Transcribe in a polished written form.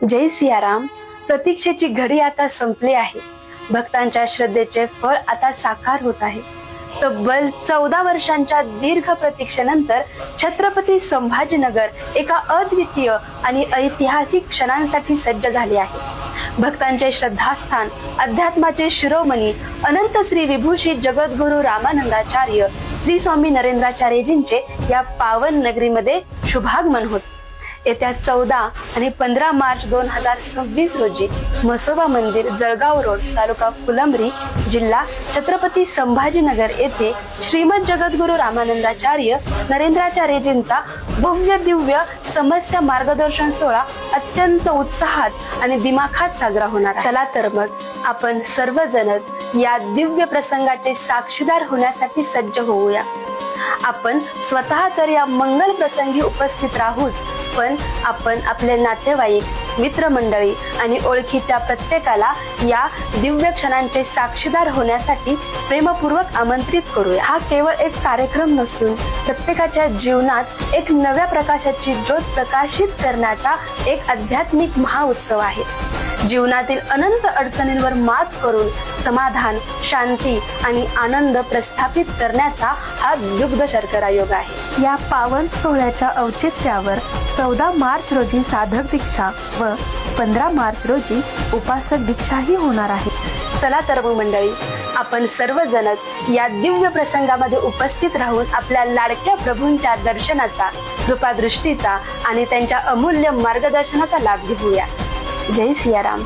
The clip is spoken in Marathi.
जय सियाराम. प्रतीक्षेची घडी आता संपली आहे. भक्तांच्या श्रद्धेचे फळ आता साकार होत आहे. तब्बल 14 वर्षांच्या दीर्घ प्रतीक्षेनंतर छत्रपती संभाजीनगर एका अद्वितीय आणि ऐतिहासिक क्षणांसाठी सज्ज झाले आहे. भक्तांचे श्रद्धास्थान, अध्यात्माचे शिरोमणी अनंत श्री विभूषित जगद्गुरु रामानंदाचार्य श्री स्वामी नरेंद्राचार्यजींचे या पावन नगरीमध्ये शुभागमन होत. येत्या 14 आणि 15 मार्च 2026 रोजी म्हसोबा मंदिर, जळगाव रोड, तालुका फुलंब्री, जिल्हा छत्रपती संभाजीनगर येथे श्रीमद जगद्गुरु रामानंदाचार्य नरेंद्राचार्यजींचा भव्य दिव्य समस्या मार्गदर्शन सोहळा अत्यंत उत्साहात आणि दिमाखात साजरा होणार आहे. चला तर मग आपण सर्वजण या दिव्य प्रसंगाचे साक्षीदार होण्यासाठी सज्ज होऊया. आपण स्वतः तर या मंगल प्रसंगी उपस्थित राहूच, पण आपण आपले नातेवाईक, मित्रमंडळी आणि ओळखीच्या प्रत्येकाला या दिव्य क्षणांचे साक्षीदार होण्यासाठी प्रेमपूर्वक आमंत्रित करूया. हा केवळ एक कार्यक्रम नसून प्रत्येकाच्या जीवनात एक नव्या प्रकाशाची ज्योत प्रकाशित करण्याचा एक आध्यात्मिक महाउत्सव आहे. जीवनातील अनंत अडचणींवर मात करून समाधान, शांती आणि आनंद प्रस्थापित करण्याचा हा दुग्ध शर्करा योग आहे. या पावन सोहळ्याच्या औचित्यावर 14 मार्च रोजी साधक दीक्षा व 15 मार्च रोजी उपासक दीक्षाही होणार आहे. चला तर मग मंडळी, आपण सर्वजण या दिव्य प्रसंगामध्ये उपस्थित राहून आपल्या लाडक्या प्रभूंच्या दर्शनाचा, कृपादृष्टीचा आणि त्यांच्या अमूल्य मार्गदर्शनाचा लाभ घेऊया. जय सियाराम.